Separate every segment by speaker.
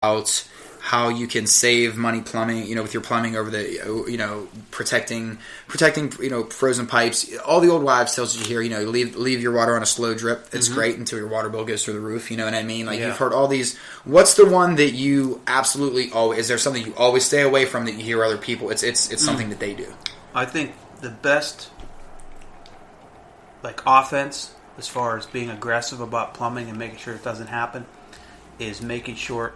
Speaker 1: about how you can save money plumbing, with your plumbing over the, protecting, frozen pipes. All the old wives tells you here, leave your water on a slow drip. It's great until your water bill goes through the roof. You know what I mean? Like, you've heard all these. What's the one that you absolutely always? Is there something you always stay away from that you hear other people? It's something that they do.
Speaker 2: I think the best, offense as far as being aggressive about plumbing and making sure it doesn't happen is making sure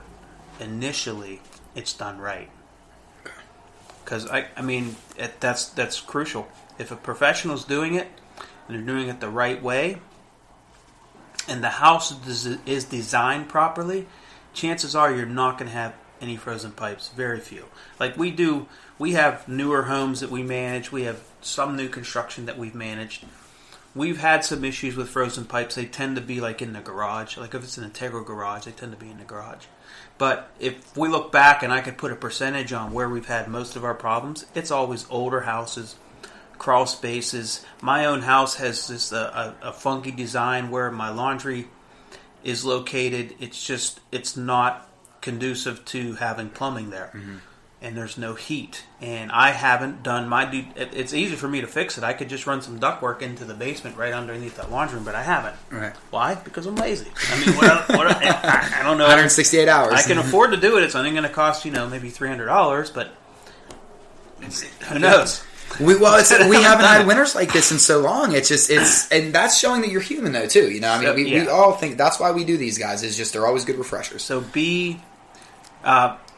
Speaker 2: initially it's done right. Because that's crucial. If a professional's doing it and they're doing it the right way and the house is designed properly, chances are you're not going to have any frozen pipes. Very few. Like we have newer homes that we manage. We have some new construction that we've managed. We've had some issues with frozen pipes. They tend to be in the garage. Like if it's an integral garage, they tend to be in the garage. But if we look back and I could put a percentage on where we've had most of our problems, it's always older houses, crawl spaces. My own house has this a funky design where my laundry is located. It's not conducive to having plumbing there. Mm-hmm. And there's no heat. And I haven't done my due... It's easy for me to fix it. I could just run some ductwork into the basement right underneath that laundry room, but I haven't.
Speaker 1: Right.
Speaker 2: Why? Because I'm lazy. I mean, I don't know.
Speaker 1: 168 hours.
Speaker 2: I can afford to do it. It's only going to cost, maybe $300, but who knows?
Speaker 1: We haven't had winters like this in so long. And that's showing that you're human though too. We all think that's why we do these guys. Is just they're always good refreshers.
Speaker 2: So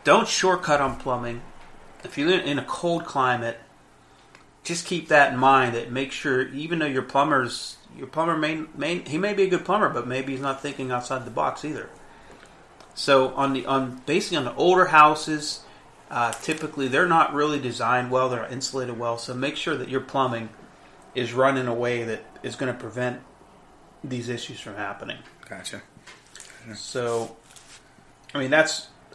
Speaker 2: don't shortcut on plumbing. If you're in a cold climate, just keep that in mind. That make sure, even though your plumber he may be a good plumber, but maybe he's not thinking outside the box either. So basically on the older houses, typically they're not really designed well. They're not insulated well. So make sure that your plumbing is run in a way that is going to prevent these issues from happening.
Speaker 1: Gotcha.
Speaker 2: So,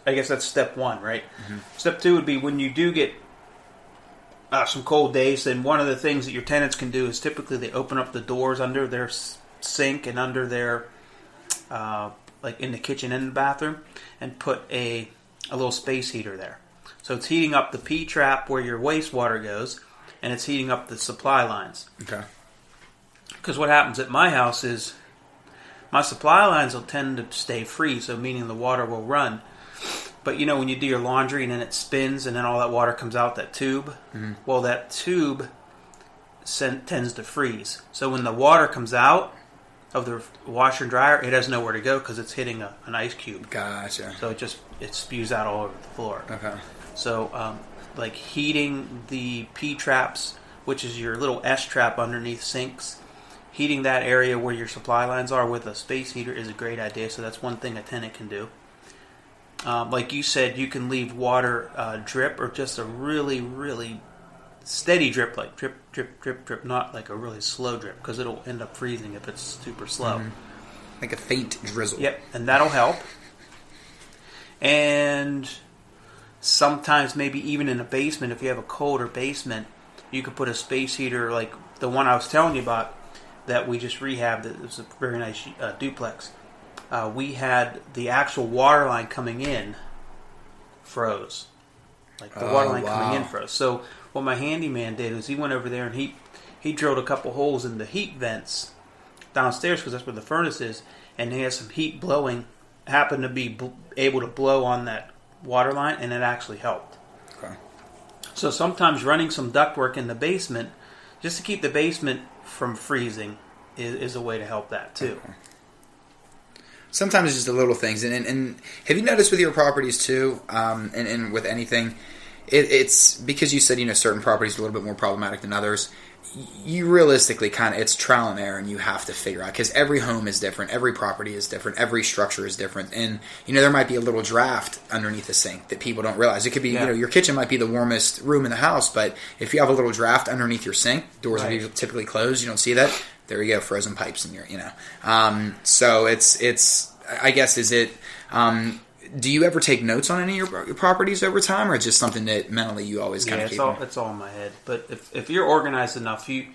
Speaker 2: I guess that's step one, right? Mm-hmm. Step two would be when you do get some cold days, then one of the things that your tenants can do is typically they open up the doors under their sink and under their, in the kitchen and the bathroom, and put a little space heater there. So it's heating up the P-trap where your wastewater goes, and it's heating up the supply lines.
Speaker 1: Okay.
Speaker 2: Because what happens at my house is my supply lines will tend to stay free, so meaning the water will run. But when you do your laundry and then it spins and then all that water comes out that tube, well, that tube tends to freeze. So when the water comes out of the washer and dryer, it has nowhere to go because it's hitting an ice cube.
Speaker 1: Gotcha.
Speaker 2: So it spews out all over the floor.
Speaker 1: Okay.
Speaker 2: So heating the P-traps, which is your little S-trap underneath sinks, heating that area where your supply lines are with a space heater is a great idea. So that's one thing a tenant can do. Like you said, you can leave water drip or just a really, really steady drip, like drip, drip, drip, drip, not like a really slow drip because it'll end up freezing if it's super slow.
Speaker 1: Mm-hmm. Like a faint drizzle.
Speaker 2: Yep, and that'll help. And sometimes maybe even in a basement, if you have a colder basement, you could put a space heater like the one I was telling you about that we just rehabbed. It was a very nice duplex. We had the actual water line coming in froze. Like the water line coming in froze. So what my handyman did is he went over there and he drilled a couple holes in the heat vents downstairs because that's where the furnace is. And they had some heat blowing, happened to be able to blow on that water line, and it actually helped.
Speaker 1: Okay. So
Speaker 2: sometimes running some ductwork in the basement, just to keep the basement from freezing, is a way to help that too.
Speaker 1: Okay. Sometimes it's just the little things, and have you noticed with your properties too, and with anything, it's because you said certain properties are a little bit more problematic than others. You realistically it's trial and error, and you have to figure out because every home is different, every property is different, every structure is different, and there might be a little draft underneath the sink that people don't realize. It could be your kitchen might be the warmest room in the house, but if you have a little draft underneath your sink, doors are typically closed. You don't see that. There you go, frozen pipes in your, So it's. I guess is it. Do you ever take notes on any of your properties over time, or just something that mentally you always kind of keep?
Speaker 2: It's all in my head. But if you're organized enough, you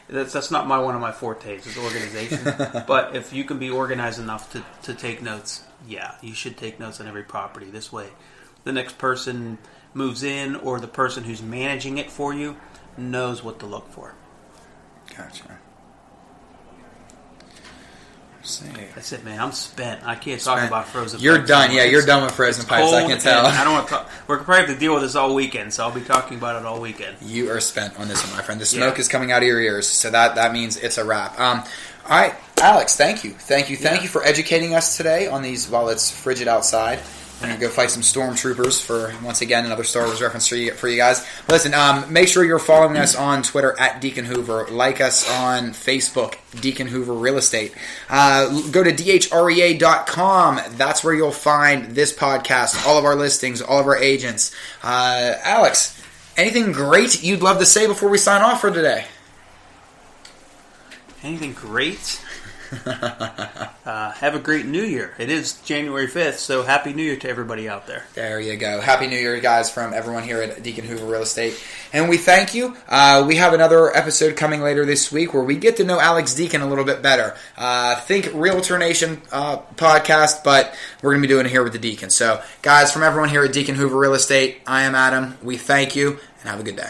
Speaker 2: That's not one of my fortes is organization. But if you can be organized enough to take notes, yeah, you should take notes on every property. This way, the next person moves in or the person who's managing it for you knows what to look for.
Speaker 1: Gotcha.
Speaker 2: That's it, man. I'm spent. I can't talk about frozen pipes.
Speaker 1: You're done. Yeah, you're done with frozen pipes. I can tell.
Speaker 2: I don't want to talk. We're probably have to deal with this all weekend, so I'll be talking about it all weekend.
Speaker 1: You are spent on this one, my friend. The smoke is coming out of your ears, so that means it's a wrap. All right, Alex, thank you for educating us today on these while it's frigid outside. We're going to go fight some stormtroopers for, once again, another Star Wars reference for you guys. Listen, make sure you're following us on Twitter at Deacon Hoover. Like us on Facebook, Deacon Hoover Real Estate. Go to dhrea.com. That's where you'll find this podcast, all of our listings, all of our agents. Alex, anything great you'd love to say before we sign off for today?
Speaker 2: Anything great? Have a great New Year. It is January 5th, so Happy New Year to everybody out there.
Speaker 1: There you go. Happy New Year, guys, from everyone here at Deacon Hoover Real Estate. And we thank you. We have another episode coming later this week where we get to know Alex Deacon a little bit better. Think Realtor Nation podcast, but we're going to be doing it here with the Deacon. So, guys, from everyone here at Deacon Hoover Real Estate, I am Adam. We thank you, and have a good day.